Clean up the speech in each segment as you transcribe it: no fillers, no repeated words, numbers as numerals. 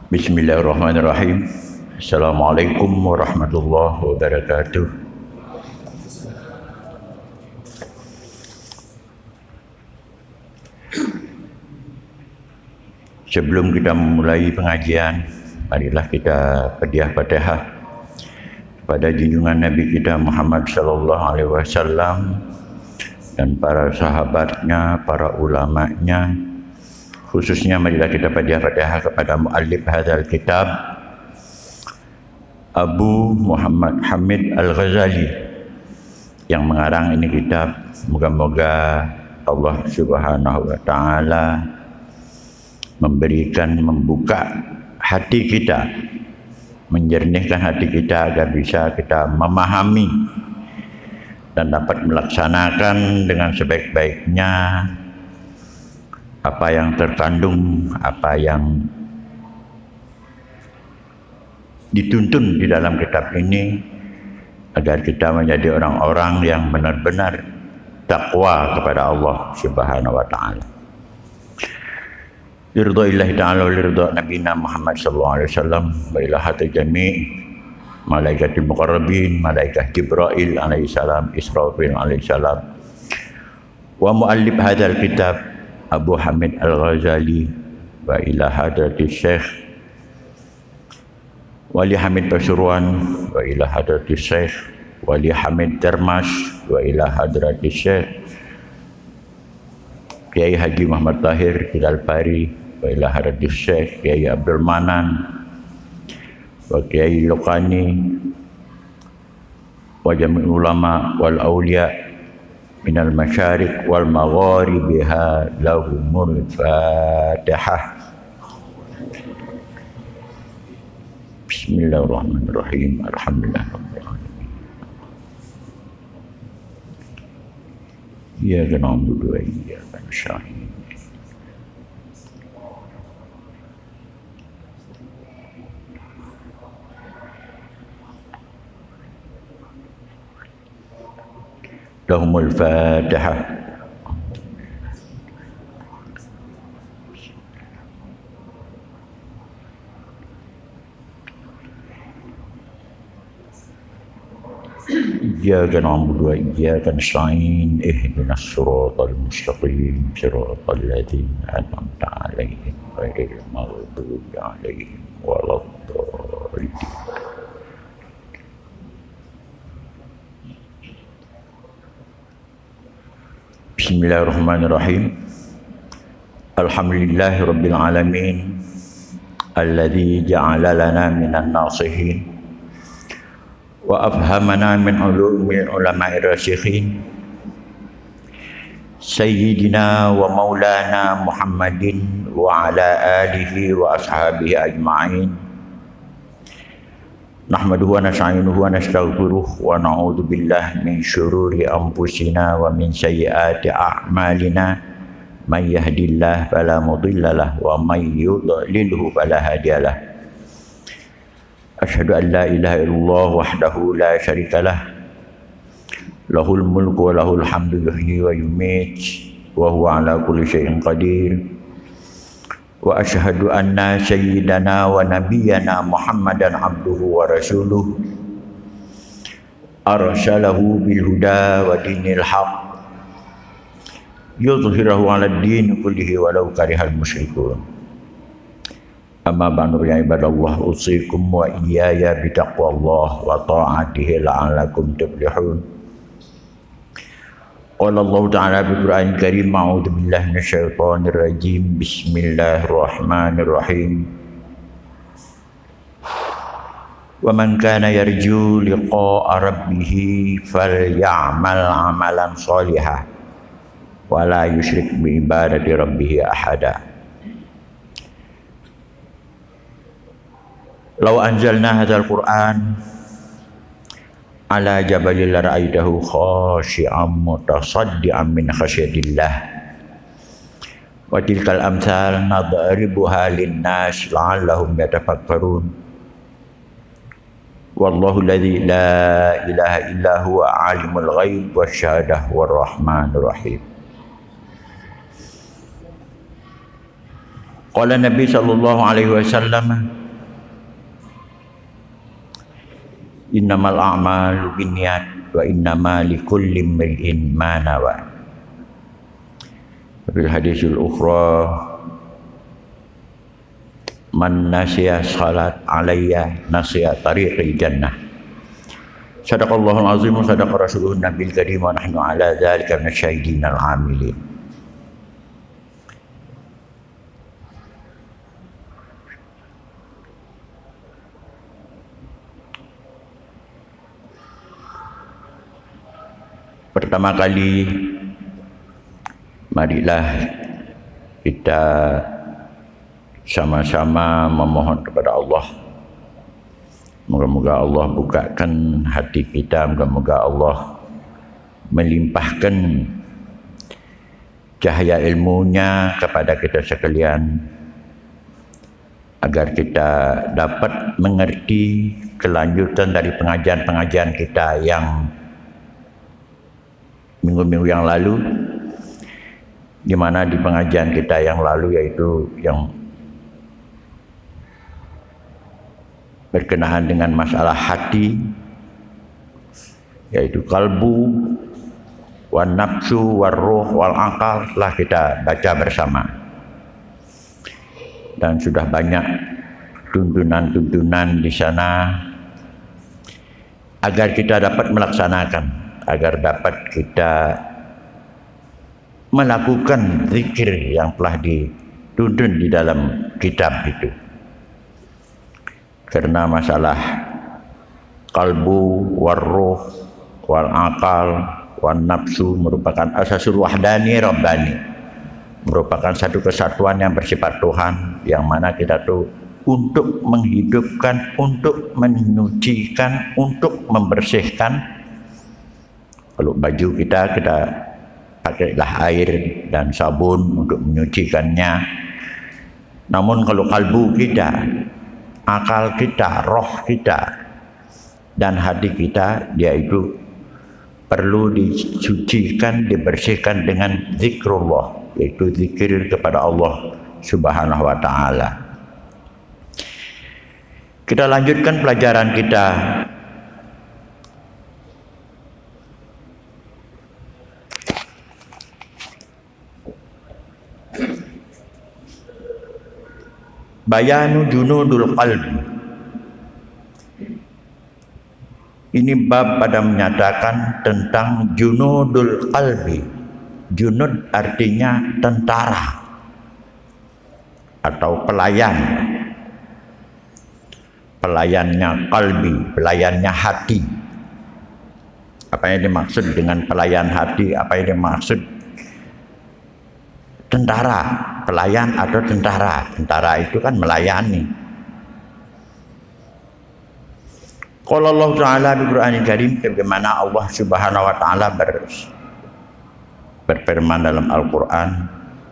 Bismillahirrahmanirrahim. Assalamualaikum warahmatullahi wabarakatuh. Sebelum kita memulai pengajian, marilah kita hadiah Fatihah kepada junjungan Nabi kita Muhammad sallallahu alaihi wasallam dan para sahabatnya, para ulamanya. Khususnya marilah kita hadiah kepada muallif hadzal kitab Abu Muhammad Hamid Al-Ghazali yang mengarang ini kitab. Moga-moga Allah Subhanahu wa taala membuka hati kita, menjernihkan hati kita agar bisa kita memahami dan dapat melaksanakan dengan sebaik-baiknya apa yang terkandung, apa yang dituntun di dalam kitab ini, agar kita menjadi orang-orang yang benar-benar takwa kepada Allah Subhanahu wa taala. Ridha ta'ala wa ridha nabiyina Muhammad sallallahu alaihi wasallam wa ila hati jami' malaikatil muqarrabin, malaikat Jibril alaihi salam, Israfil alaihi salam, wa muallif hadzal kitab Abu Hamid Al-Ghazali, wa ila hadrati Syekh Wali Hamid Pasuruan, wa ila hadrati Syekh Wali Hamid Termas, wa ila hadrati Syekh Kiai Haji Muhammad Tahir Kidalpari, wa ila hadrati Syekh Kiai Abdul Manan, wa Kiai Lokani, wa jami' ulama wal awliya minal masyariq wal magharibiha lahumul fatihah. Bismillahirrahmanirrahim. Alhamdulillahirabbil alamin. Iyyaka na'budu wa iyyaka nasta'in. Lahumul fatihah. Iyyaka na'budu wa iyyaka nasta'in. Ihdinas siratal mustaqim, siratal ladzina an'amta 'alaihim ghairil maghdubi 'alaihim waladdallin. Bismillahirrahmanirrahim. Alhamdulillahi rabbil alamin alladzi ja'ala lana minan nasihin wa afhamana min ulumil ulama'ir rasikhin sayyidina wa maulana Muhammadin wa ala alihi wa ashabihi ajma'in. Nahmaduhu wa nasta'inuhu wa nastaghfiruh wa na'udzu billahi min syururi anfusina wa min sayyiati a'malina. May yahdihillahu fala mudhillalah wa may yudlilhu fala hadiyalah. Asyhadu an la ilaha illallah wahdahu la syarikalah. Lahul mulku wa lahul hamdu yuhyi wa yumiit wa huwa ala kulli syai'in qadir. Wa asyhadu anna sayyidana wa nabiyyana Muhammadan abduhu wa rasuluh arsalahu bil huda wa dinil haq yudhhirahu 'ala ad-din kullihi walau karihal musyrikun. Amma ba'du ya ibadallah, usikum wa iyaya bi taqwallah wa ta'atihi la'allakum tuflihun. Qala Allah Ta'ala fi Qur'an Karim, a'udzu billahi minasyaitonir rajim. Bismillahirrahmanirrahim. Wa man kana yarju liqa'a rabbih falya'mal 'amalan shalihan wa la yusyrik bi ibadati rabbih ahada. Law anzalna hadzal Qur'an ala jabalil ra'aitahu khashi'an mutasaddian min khasyatillah wa tilkal amsal nadribuha linnas la'allahum yatafakkarun. Wallahu alladzi la ilaha illa huwa alimul ghaib wasyahadah warrahmanur rahim. Qala Nabi sallallahu alaihi wasallam, innamal a'malu binniyat wa innama likulli imri'in ma nawa. Fil hadisul ukhra man nasiya salat alayya nasiya tariqil jannah. Sadaqallahul azim wa sadaqa rasuluhun nabiyil karim wa nahnu ala dzalika minasyahidin al-amilin. Pertama kali, marilah kita sama-sama memohon kepada Allah. Moga-moga Allah bukakan hati kita, moga-moga Allah melimpahkan cahaya ilmunya kepada kita sekalian, agar kita dapat mengerti kelanjutan dari pengajian-pengajian kita yang minggu-minggu yang lalu, di mana di pengajian kita yang lalu, yaitu yang berkenaan dengan masalah hati, yaitu kalbu, wan nafsu, war ruh, wal akal, telah kita baca bersama. Dan sudah banyak tuntunan-tuntunan di sana agar kita dapat melaksanakan, agar dapat kita melakukan zikir yang telah dituntun di dalam kitab itu. Karena masalah kalbu, warruh, wal akal, wan nafsu merupakan asasul wahdani rabbani, merupakan satu kesatuan yang bersifat Tuhan, yang mana kita tuh untuk menghidupkan, untuk menyucikan, untuk membersihkan. Kalau baju kita pakailah air dan sabun untuk menyucikannya. Namun kalau kalbu kita, akal kita, roh kita, dan hati kita, dia itu perlu disucikan, dibersihkan dengan zikrullah, yaitu zikir kepada Allah Subhanahu wa ta'ala. Kita lanjutkan pelajaran kita. Bayanu junudul qalbi. Ini bab pada menyatakan tentang junudul qalbi. Junud artinya tentara atau pelayan. Pelayannya qalbi, pelayannya hati. Apa yang dimaksud dengan pelayan hati? Apa yang dimaksud tentara, pelayan atau tentara? Tentara itu kan melayani. Qala Allah Ta'ala di Qur'anil Karim, bagaimana Allah Subhanahu wa Ta'ala berfirman dalam Al-Quran,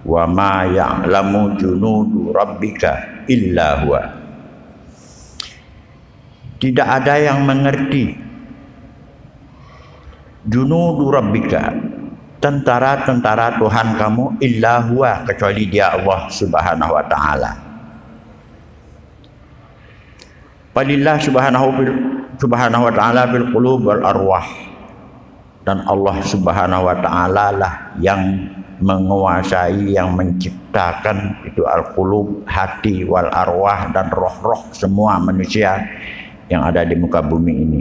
wa ma ya'lamu junudu rabbika illa huwa. Tidak ada yang mengerti junudu rabbika, tentara-tentara Tuhan kamu, illa huwa, kecuali dia Allah Subhanahu wa ta'ala. Walillah subhanahu wa ta'ala fil qulub wal arwah. Dan Allah Subhanahu wa ta'ala lah yang menguasai, yang menciptakan itu al-qulub, hati, wal arwah, dan roh-roh semua manusia yang ada di muka bumi ini.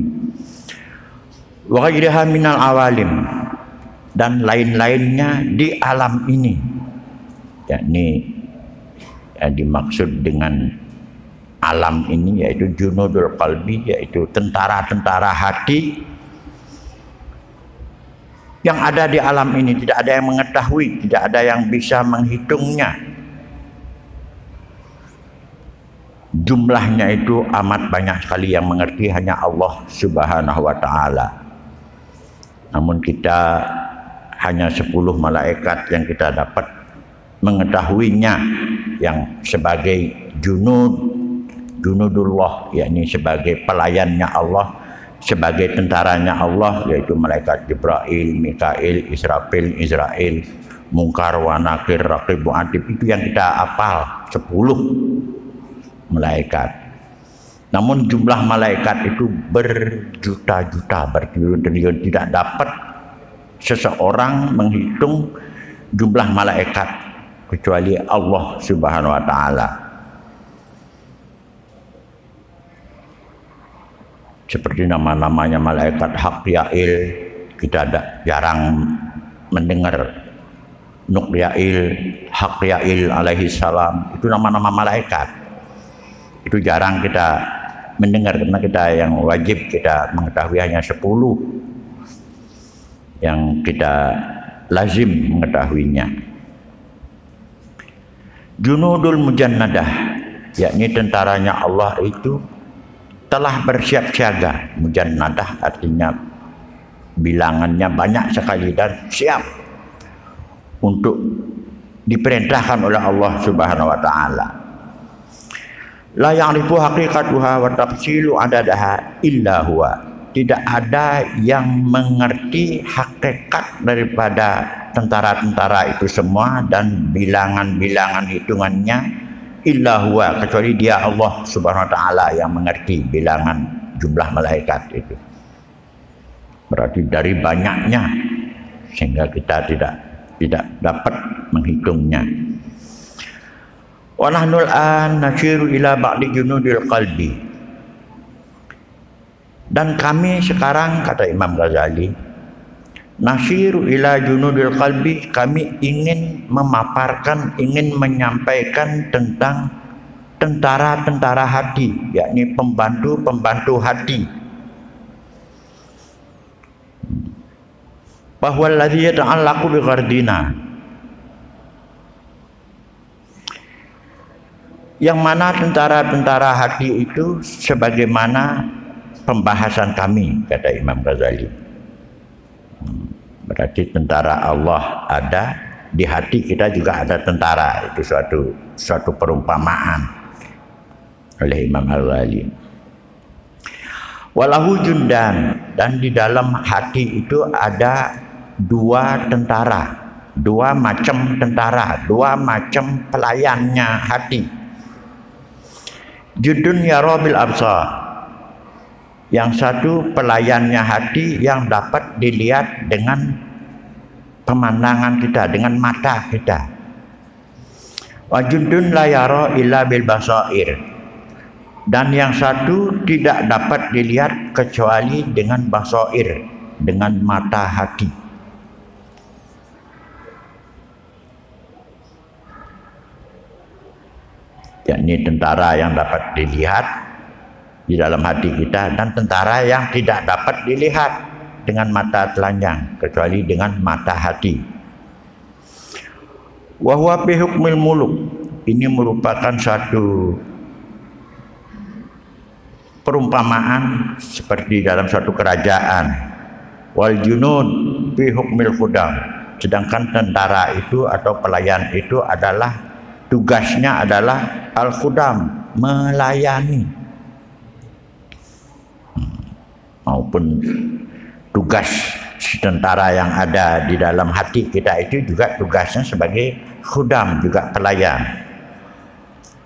Wa ghayriha minal awalim, dan lain-lainnya di alam ini, yakni yang dimaksud dengan alam ini yaitu junudul qalbi, yaitu tentara-tentara hati yang ada di alam ini. Tidak ada yang mengetahui, tidak ada yang bisa menghitungnya. Jumlahnya itu amat banyak sekali, yang mengerti hanya Allah Subhanahu wa ta'ala. Namun kita hanya 10 malaikat yang kita dapat mengetahuinya, yang sebagai junudullah, yakni sebagai pelayannya Allah, sebagai tentaranya Allah, yaitu malaikat Jibril, Mikail, Israfil, Israel, Munkar, wa Nakir, Raqib, Atid. Itu yang kita hafal, 10 malaikat. Namun jumlah malaikat itu berjuta-juta, bertriliun-triliun. Tidak dapat seseorang menghitung jumlah malaikat kecuali Allah Subhanahu wa taala. Seperti nama-namanya malaikat Haqyail, kita jarang mendengar Nuqyail, Haqyail alaihi salam, itu nama-nama malaikat. Itu jarang kita mendengar karena kita yang wajib kita mengetahui hanya 10 yang kita lazim mengetahuinya. Junudul Mujannadah, yakni tentaranya Allah itu telah bersiap siaga. Mujannadah artinya bilangannya banyak sekali dan siap untuk diperintahkan oleh Allah Subhanahu wa taala. La ya'rifu haqiqatuha wa tafsilu adadaha illa huwa. Tidak ada yang mengerti hakikat daripada tentara-tentara itu semua dan bilangan-bilangan hitungannya illa huwa, kecuali dia Allah Subhanahu wa taala yang mengerti bilangan jumlah malaikat itu. Berarti dari banyaknya sehingga kita tidak dapat menghitungnya. Wa nahnu al-an nashiru ila ba'di junudil qalbi. Dan kami sekarang, kata Imam Ghazali, nashiru ila junudil qalbi, kami ingin memaparkan, ingin menyampaikan tentang tentara-tentara hati, yakni pembantu-pembantu hati. Bahwa alladhi yata'allaqu bi ghardina, yang mana tentara-tentara hati itu sebagaimana pembahasan kami, kata Imam Ghazali. Berarti tentara Allah ada, di hati kita juga ada tentara. Itu suatu perumpamaan oleh Imam Ghazali. Walahu jundan, dan di dalam hati itu ada 2 tentara, 2 macam tentara, 2 macam pelayannya hati. Judun yara bil absar, yang satu pelayannya hati yang dapat dilihat dengan pemandangan kita, dengan mata kita. Wa jundun la yara illa bil basair, dan yang satu tidak dapat dilihat kecuali dengan basair, dengan mata hati. Yakni tentara yang dapat dilihat di dalam hati kita dan tentara yang tidak dapat dilihat dengan mata telanjang kecuali dengan mata hati. Wa huwa bi hukmil muluk, ini merupakan satu perumpamaan seperti dalam suatu kerajaan. Wal junud bi hukmil khudam, sedangkan tentara itu atau pelayan itu adalah tugasnya adalah al-khudam, melayani. Maupun tugas si tentara yang ada di dalam hati kita itu juga tugasnya sebagai khudam, juga pelayan.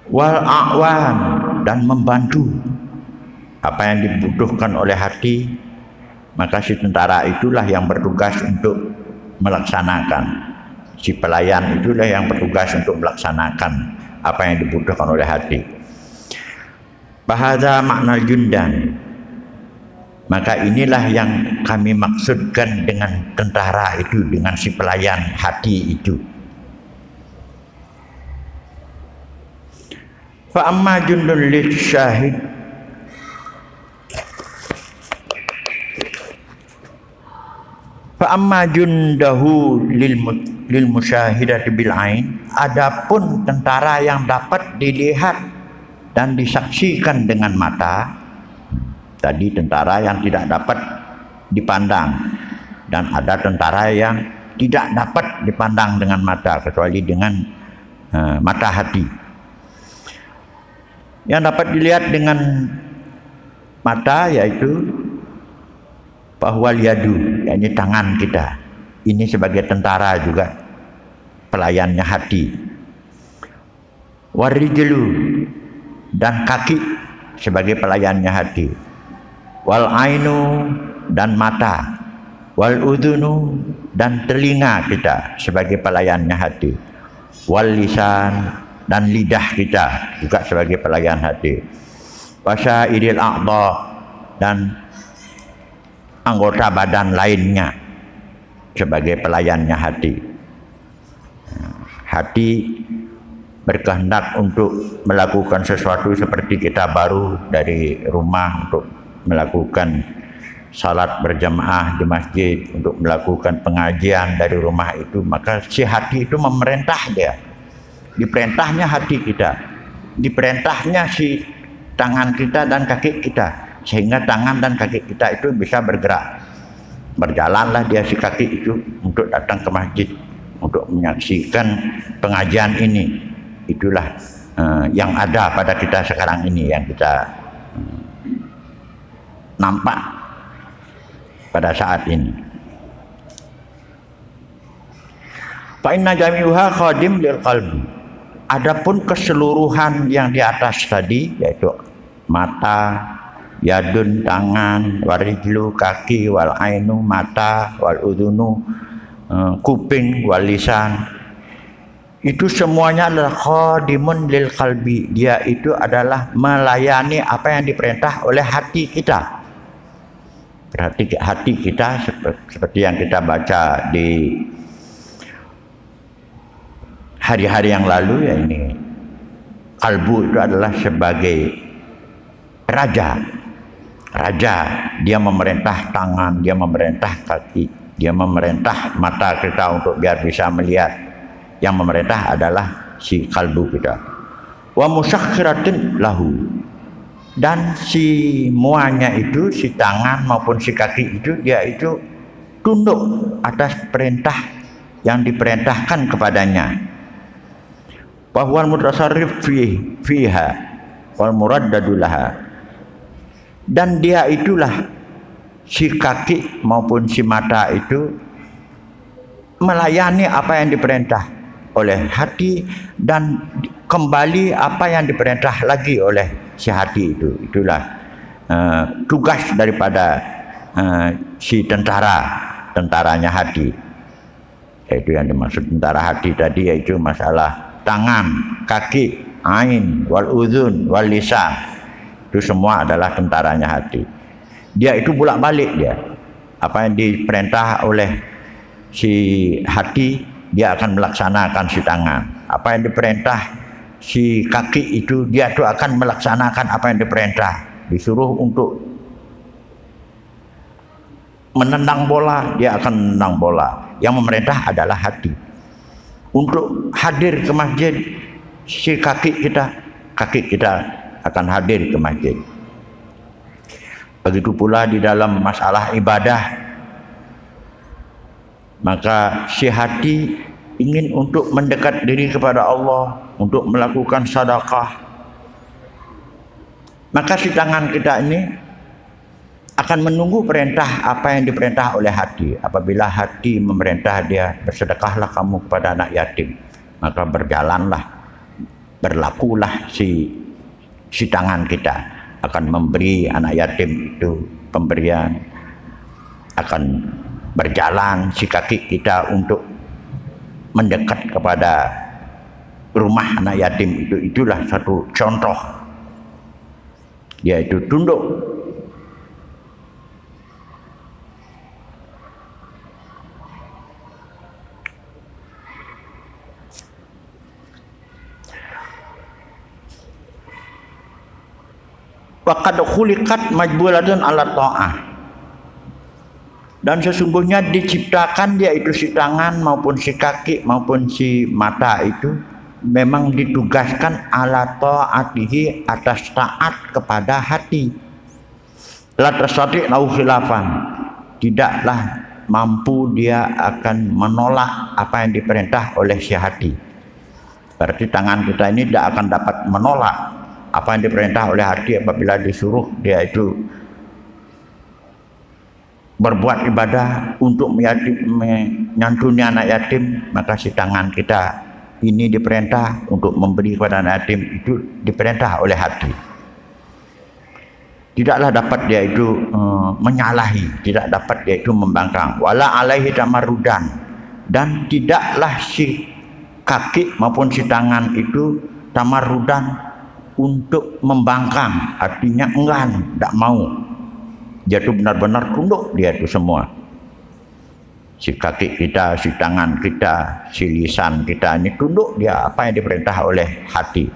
Wal a'wan, dan membantu apa yang dibutuhkan oleh hati, maka si tentara itulah yang bertugas untuk melaksanakan. Si pelayan itulah yang bertugas untuk melaksanakan apa yang dibutuhkan oleh hati. Bahasa makna jundan, maka inilah yang kami maksudkan dengan tentara itu, dengan si pelayan hati itu. Fa amma jundun lisyahid, fa amma jundahu lil musyahidati bil ain, adapun tentara yang dapat dilihat dan disaksikan dengan mata. Tadi tentara yang tidak dapat dipandang, dan ada tentara yang tidak dapat dipandang dengan mata kecuali dengan mata hati. Yang dapat dilihat dengan mata yaitu bahwa yadu, yakni tangan kita, ini sebagai tentara juga pelayannya hati. Warijlu, dan kaki sebagai pelayannya hati. Wal ainu, dan mata. Wal udhunu, dan telinga kita sebagai pelayannya hati. Wal lisan, dan lidah kita juga sebagai pelayan hati. Wasairil a'dha, dan anggota badan lainnya sebagai pelayannya hati. Hati berkehendak untuk melakukan sesuatu, seperti kita baru dari rumah untuk melakukan salat berjamaah di masjid, untuk melakukan pengajian dari rumah itu, maka si hati itu memerintah dia. Diperintahnya hati kita, diperintahnya si tangan kita dan kaki kita, sehingga tangan dan kaki kita itu bisa bergerak. Berjalanlah dia si kaki itu untuk datang ke masjid, untuk menyaksikan pengajian ini. Itulah yang ada pada kita sekarang ini, yang kita nampak pada saat ini. Fa inna jami'uha khadim lil qalbi. Adapun keseluruhan yang di atas tadi, yaitu mata, yadun tangan, warijlu kaki, wal ainu mata, wal udhunu kuping, wal lisan, itu semuanya adalah khadimun lil qalbi. Dia itu adalah melayani apa yang diperintah oleh hati kita. Berarti hati kita seperti yang kita baca di hari-hari yang lalu, ya, ini kalbu itu adalah sebagai raja. Raja, dia memerintah tangan, dia memerintah kaki, dia memerintah mata kita untuk biar bisa melihat. Yang memerintah adalah si kalbu kita. Wa musakhiratin lahu, dan si muanya itu, si tangan maupun si kaki itu, dia itu tunduk atas perintah yang diperintahkan kepadanya. Wa huwal mutasarrif fiha wal muraddadu laha, dan dia itulah si kaki maupun si mata itu melayani apa yang diperintah oleh hati, dan kembali apa yang diperintah lagi oleh si hati itu. Itulah tugas daripada si tentaranya hati. Itu yang dimaksud tentara hati tadi, yaitu masalah tangan, kaki, ain, wal udhun, wal lisan. Itu semua adalah tentaranya hati. Dia itu bolak-balik dia. Apa yang diperintah oleh si hati, dia akan melaksanakan si tangan. Apa yang diperintah si kaki itu, dia itu akan melaksanakan apa yang diperintah. Disuruh untuk menendang bola, dia akan menendang bola. Yang memerintah adalah hati. Untuk hadir ke masjid, si kaki kita akan hadir ke masjid. Begitu pula di dalam masalah ibadah, maka si hati ingin untuk mendekat diri kepada Allah, untuk melakukan sedekah. Maka si tangan kita ini akan menunggu perintah apa yang diperintah oleh hati. Apabila hati memerintah dia, bersedekahlah kamu kepada anak yatim, maka berjalanlah, berlakulah si tangan kita akan memberi anak yatim itu pemberian, akan berjalan si kaki kita untuk mendekat kepada rumah anak yatim itu. Itulah satu contoh, dia itu tunduk. Waqad khuliqat majbulatun ala ta'ah, dan sesungguhnya diciptakan dia itu si tangan maupun si kaki maupun si mata itu memang ditugaskan ala ta'atihi, atas taat kepada hati. La tasati lau khilafan, tidaklah mampu dia akan menolak apa yang diperintah oleh si hati. Berarti tangan kita ini tidak akan dapat menolak apa yang diperintah oleh hati. Apabila disuruh dia itu berbuat ibadah untuk menyantuni anak yatim, maka si tangan kita ini diperintah untuk memberi kepada anak yatim, itu diperintah oleh hati. tidaklah dapat dia itu menyalahi, tidak dapat dia itu membangkang. Wala alaihi tamarudan, dan tidaklah si kaki maupun si tangan itu tamarudan untuk membangkang, artinya enggan, tidak mau. Dia itu benar-benar tunduk, dia itu semua. Si kaki kita, si tangan kita, si lisan kita ini tunduk dia apa yang diperintah oleh hati.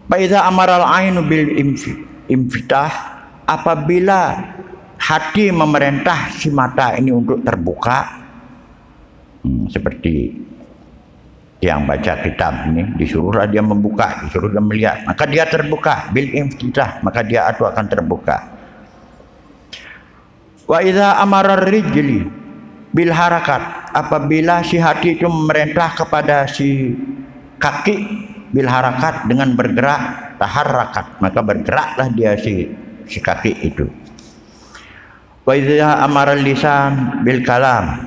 Faiza amaral ainu bil infitah, apabila hati memerintah si mata ini untuk terbuka, seperti yang baca kitab ini, disuruhlah dia membuka, disuruh dia melihat, maka dia terbuka bil infitah, maka dia itu akan terbuka. Wa idza amara rijli bil harakat, apabila si hati itu memerintah kepada si kaki bil harakat dengan bergerak, taharrakat, maka bergeraklah dia si kaki itu. Wa idza amara lisan bil kalam,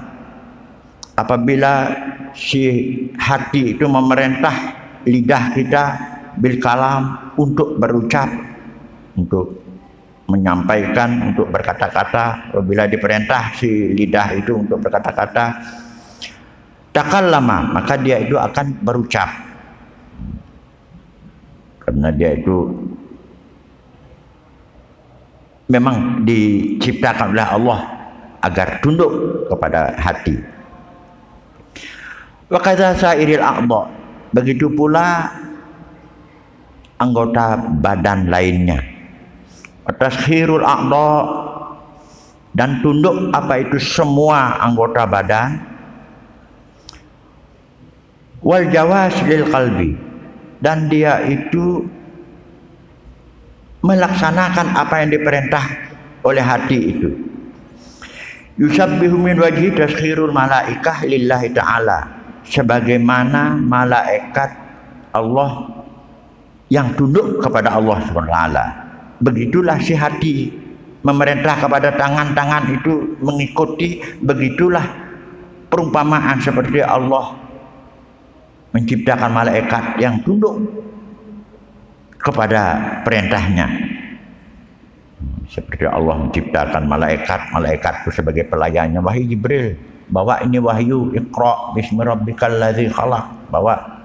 apabila si hati itu memerintah lidah kita bil kalam untuk berucap, untuk menyampaikan, untuk berkata-kata. Apabila diperintah si lidah itu untuk berkata-kata, takallama, maka dia itu akan berucap, karena dia itu memang diciptakan oleh Allah agar tunduk kepada hati. Wa kadza sairil a'dha, begitu pula anggota badan lainnya. Taskhirul a'dha, dan tunduk apa itu semua anggota badan. Wal jawas lil qalbi, dan dia itu melaksanakan apa yang diperintah oleh hati itu. Yusabbihu min wajhi taskhirul malaikah lillahi ta'ala, sebagaimana malaikat Allah yang tunduk kepada Allah Subhanahu wa taala. Begitulah si hati memerintah kepada tangan-tangan itu mengikuti. Begitulah perumpamaan seperti Allah menciptakan malaikat yang tunduk kepada perintahnya. Seperti Allah menciptakan malaikat itu sebagai pelayannya. Wahai Jibril, bawa ini wahyu, Iqra bismi rabbikal ladzi khalaq, bawa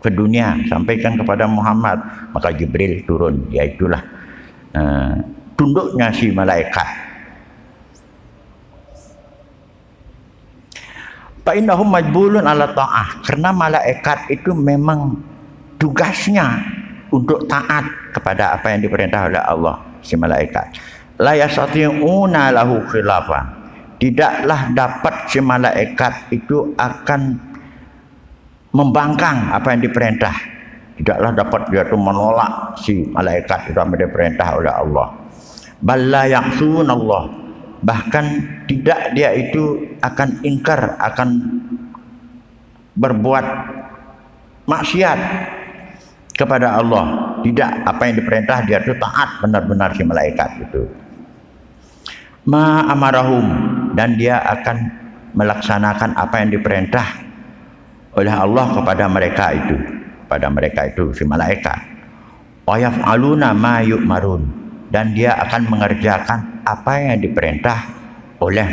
ke dunia, sampaikan kepada Muhammad. Maka Jibril turun, yaitulah tunduknya si malaikat. Fa innahum majbulun ala ta'ah, karena malaikat itu memang tugasnya untuk taat kepada apa yang diperintah oleh Allah. Si malaikat la yastati'una lahu khilafan, tidaklah dapat si malaikat itu akan membangkang apa yang diperintah. Tidaklah dapat dia itu menolak si malaikat itu yang diperintah oleh Allah. Balla ya'sunallah, bahkan tidak dia itu akan ingkar, akan berbuat maksiat kepada Allah. Tidak, apa yang diperintah dia itu taat benar-benar si malaikat itu. Ma amarahum, dan dia akan melaksanakan apa yang diperintah oleh Allah kepada mereka itu, si malaikat. Wa yaf'aluna ma yu'marun, dan dia akan mengerjakan apa yang diperintah oleh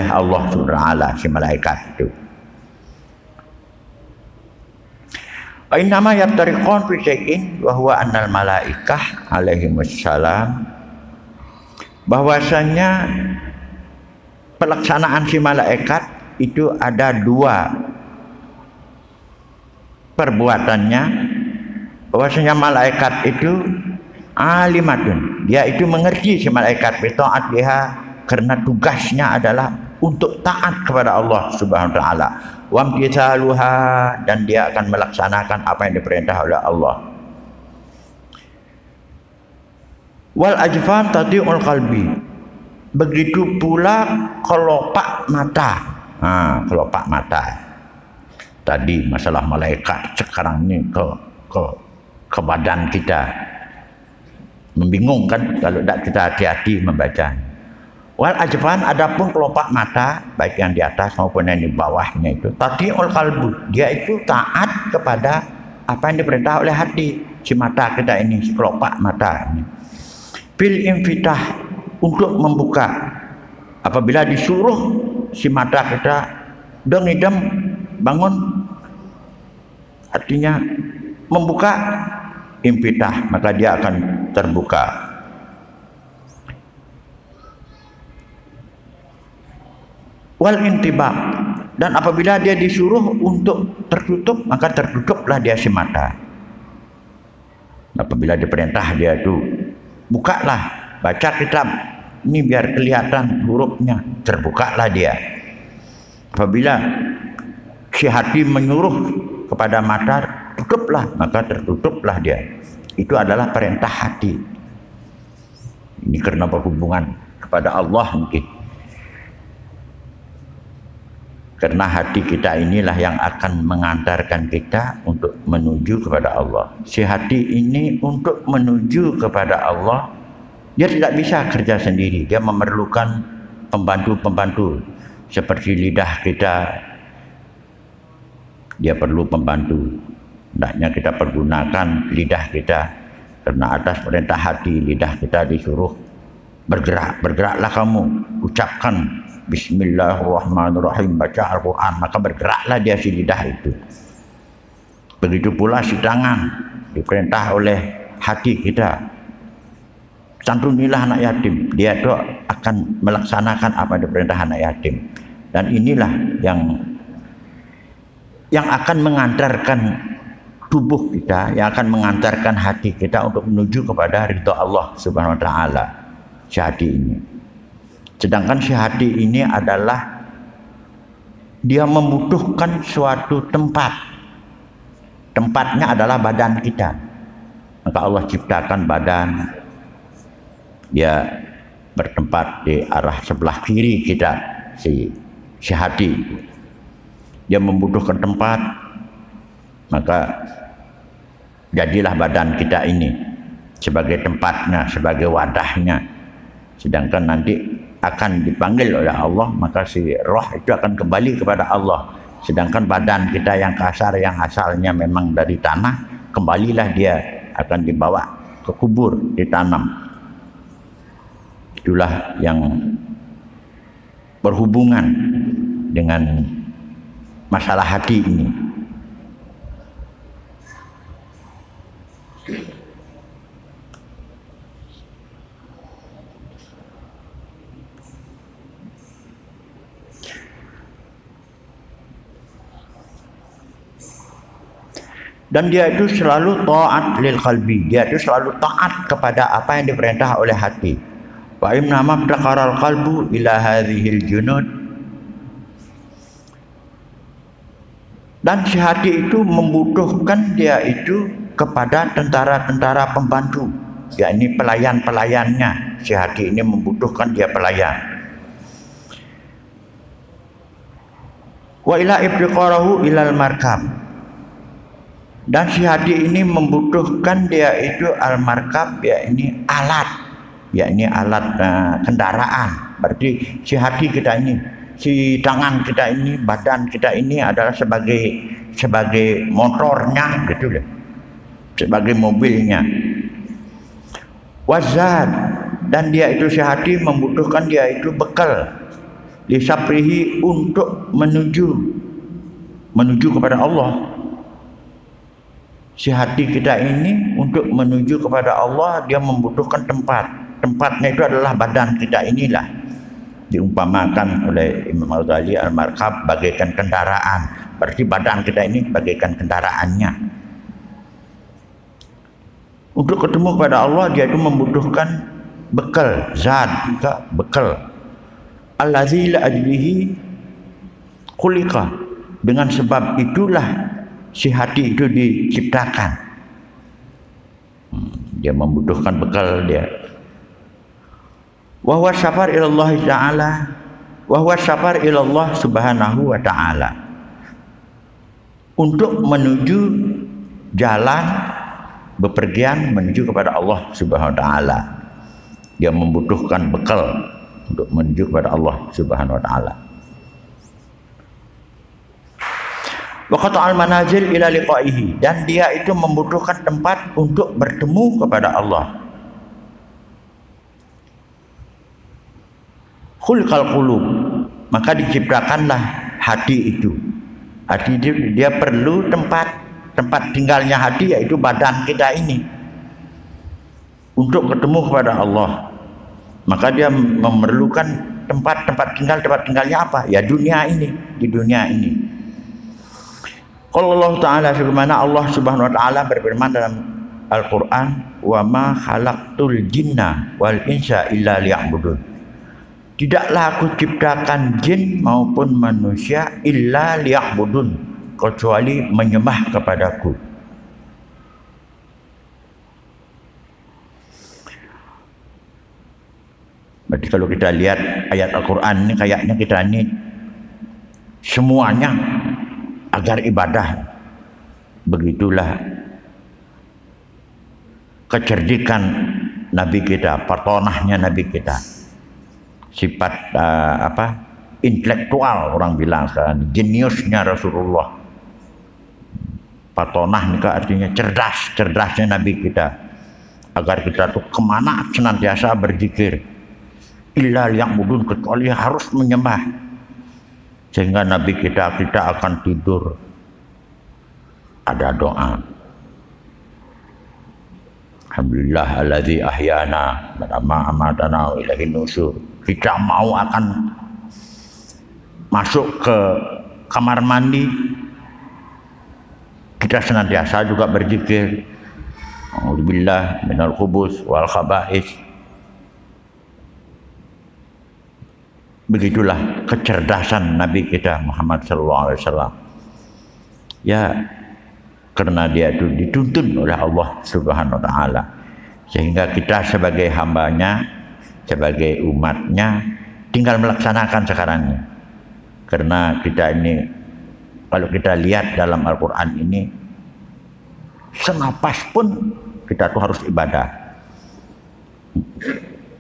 Allah Subhanahu wa taala, si malaikat itu. Wa innama yaftariqun fi syai'in wa huwa annal malaikah alaihimussalam, bahwasanya pelaksanaan si malaikat itu ada dua perbuatannya. Bahwasanya malaikat itu alimatun, dia itu mengerti si malaikat bi ta'atiha, karena tugasnya adalah untuk taat kepada Allah Subhanahu wa taala. Wa amtithaluha, dan dia akan melaksanakan apa yang diperintah oleh Allah. Wal ajfan tati'ul qalbi, begitu pula kelopak mata. Kelopak mata. Tadi masalah malaikat, sekarang ini ke badan kita. Membingungkan kalau tidak kita hati-hati membaca. Wal ajfan, adapun kelopak mata, baik yang di atas maupun yang di bawahnya itu tati'ul qalbu, dia itu taat kepada apa yang diperintah oleh hati. Si mata kita ini, si kelopak mata ini. bil infitah, untuk membuka. Apabila disuruh si mata kita dong idam bangun, artinya membuka, infitah, maka dia akan terbuka. Wal intibak, dan apabila dia disuruh untuk tertutup, maka tertutuplah dia si mata. Apabila diperintah dia itu bukalah, baca kitab ini biar kelihatan hurufnya, terbukalah dia. Apabila si hati menyuruh kepada mata, tutuplah, maka tertutuplah dia. Itu adalah perintah hati. Ini karena berhubungan kepada Allah mungkin. Karena hati kita inilah yang akan mengantarkan kita untuk menuju kepada Allah. Si hati ini untuk menuju kepada Allah, dia tidak bisa kerja sendiri. Dia memerlukan pembantu-pembantu. Seperti lidah kita, dia perlu pembantu. Hendaknya kita pergunakan lidah kita. Karena atas perintah hati, lidah kita disuruh bergerak. Bergeraklah kamu, ucapkan Bismillahirrahmanirrahim, baca Al-Quran, maka bergeraklah dia si lidah itu. Begitu pula si tangan, diperintah oleh hati kita, santunilah anak yatim, dia itu akan melaksanakan apa yang diperintah anak yatim. Dan inilah yang akan mengantarkan tubuh kita, yang akan mengantarkan hati kita untuk menuju kepada ridha Allah Subhanahu wa taala. Si hati ini. Sedangkan si hati ini adalah dia membutuhkan suatu tempat. Tempatnya adalah badan kita. Maka Allah ciptakan badan. Dia bertempat di arah sebelah kiri kita, si hati. Dia membutuhkan tempat. Maka jadilah badan kita ini sebagai tempatnya, sebagai wadahnya. Sedangkan nanti akan dipanggil oleh Allah, maka si roh itu akan kembali kepada Allah. Sedangkan badan kita yang kasar, yang asalnya memang dari tanah, kembalilah dia akan dibawa ke kubur, ditanam. Itulah yang berhubungan dengan masalah hati ini. Dan dia itu selalu taat lil qalbi, dia itu selalu taat kepada apa yang diperintah oleh hati. Wa inna mabtaqaral qalbu ila hadhil junud. Dan si hati itu membutuhkan dia itu kepada tentara-tentara pembantu, yakni pelayan-pelayannya. Si hati ini membutuhkan dia pelayan. Wa ila ibtiqarahu ilal markab. Dan si hati ini membutuhkan dia itu al-markab, yakni alat, yakni alat kendaraan. Berarti si hati kita ini, si tangan kita ini, badan kita ini adalah sebagai motornya, gitu deh, sebagai mobilnya. Wazad, dan dia itu si hati membutuhkan dia itu bekal, lisaprihi, untuk menuju kepada Allah. Si hati kita ini untuk menuju kepada Allah, dia membutuhkan tempat. Tempatnya itu adalah badan kita inilah. Diumpamakan oleh Imam Al-Ghazali al-markab bagaikan kendaraan. Berarti badan kita ini bagaikan kendaraannya. Untuk ketemu kepada Allah, dia itu membutuhkan bekal, zat, bekal. Allazi la ajlihi khuliqa. Dengan sebab itulah si hati itu diciptakan. Dia membutuhkan bekal dia. Wa huwa safar ilallah ta'ala, wa huwa safar ilallah subhanahu wa ta'ala. Untuk menuju jalan bepergian menuju kepada Allah Subhanahu wa taala. Dia membutuhkan bekal untuk menuju kepada Allah Subhanahu wa taala. Wa qata'al manazil ila liqa'ihi, dan dia itu membutuhkan tempat untuk bertemu kepada Allah. khulqal qulub, maka diciptakanlah hati itu. Hati itu dia perlu tempat tinggalnya hati, yaitu badan kita ini, untuk ketemu kepada Allah. Maka dia memerlukan tempat tinggalnya apa? Ya dunia ini, di dunia ini. Kalau Allah Ta'ala, sebagaimana Allah Subhanahu Wa Ta'ala berfirman dalam Al-Quran, wa ma khalaqtul jinna wal insa illa liya'budun. Tidaklah aku ciptakan jin maupun manusia illa liya'budun, kecuali menyembah kepadaku. Berarti kalau kita lihat ayat Al-Quran ini, kayaknya kita ini semuanya agar ibadah. Begitulah kecerdikan Nabi kita, patonahnya Nabi kita, sifat intelektual orang bilang sekarang, jeniusnya Rasulullah. Patonah ini artinya cerdasnya Nabi kita, agar kita tuh kemana senantiasa berzikir, illa liya'budun, kecuali harus menyembah. Sehingga Nabi kita akan tidur, ada doa, alhamdulillah alladzi ahyana ba'da amatana wa ilaihin nusyur. Kita mau akan masuk ke kamar mandi, kita senantiasa juga berzikir, a'udzubillah minal khubus wal khaba'is. Begitulah kecerdasan Nabi kita Muhammad SAW. Ya, karena dia itu dituntun oleh Allah Subhanahu Wa Ta'ala, sehingga kita sebagai hambanya, sebagai umatnya, tinggal melaksanakan sekarang ini. Karena kita ini, kalau kita lihat dalam Al-Quran ini, senapas pun kita tuh harus ibadah.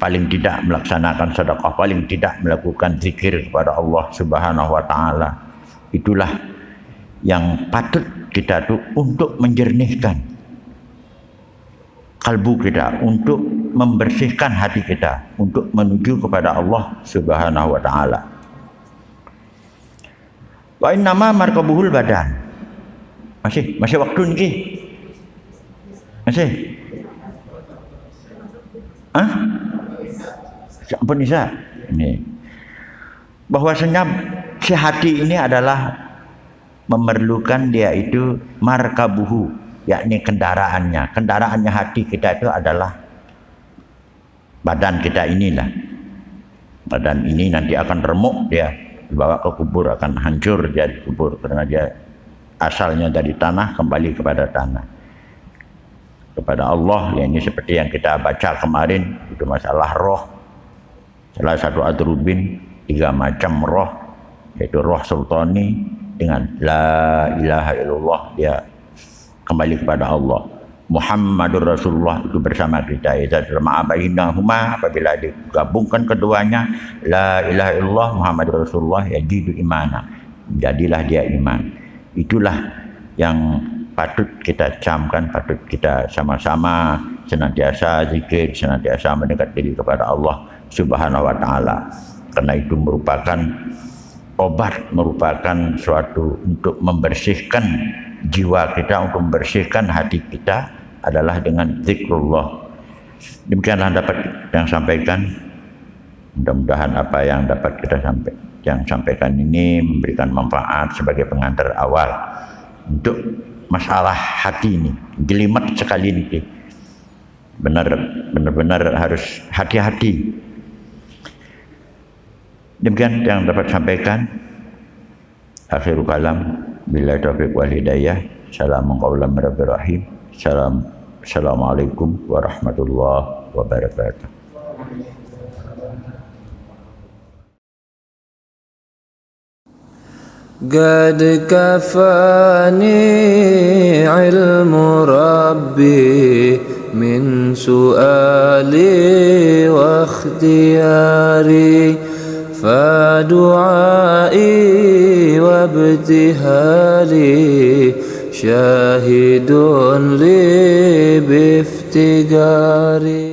Paling tidak melaksanakan sedekah, paling tidak melakukan zikir kepada Allah Subhanahu Wa Ta'ala. Itulah yang patut kita tuh untuk menjernihkan kalbu kita, untuk membersihkan hati kita, untuk menuju kepada Allah Subhanahu Wa Ta'ala. Wa innama markabuhul badan. Masih waktu ini? Masih? Ampun Isa, ini bahwasanya si hati ini adalah memerlukan dia itu markabuhu, yakni kendaraannya hati kita itu adalah badan kita inilah. Badan ini nanti akan remuk, dia dibawa ke kubur, akan hancur dia di kubur, karena dia asalnya dari tanah, kembali kepada tanah, kepada Allah. Ya, ini seperti yang kita baca kemarin, itu masalah roh. Salah satu adrubin, 3 macam roh, yaitu roh sultani, dengan la ilaha illallah dia kembali kepada Allah. Muhammadur Rasulullah itu bersama kita, apabila digabungkan keduanya, la ilaha illallah Muhammadur Rasulullah, yajidu imana, jadilah dia iman. Itulah yang patut kita camkan, patut kita sama-sama senantiasa zikir, senantiasa mendekat diri kepada Allah Subhanahu Wa Ta'ala. Karena itu merupakan obat, merupakan suatu untuk membersihkan jiwa kita, untuk membersihkan hati kita, adalah dengan zikrullah. Demikianlah dapat yang sampaikan. Mudah-mudahan apa yang dapat kita sampaikan ini memberikan manfaat sebagai pengantar awal untuk masalah hati ini. Jelimet sekali ini, benar-benar harus hati-hati. Demikian yang dapat sampaikan. Akhirul kalam, billahi taufiq wal hidayah. Assalamu qawlan min rabbir rahim. Assalamualaikum warahmatullahi wabarakatuh. قد كفاني علم ربي من سؤالي واختياري فدعائي وابتهالي شاهد لي بافتقاري.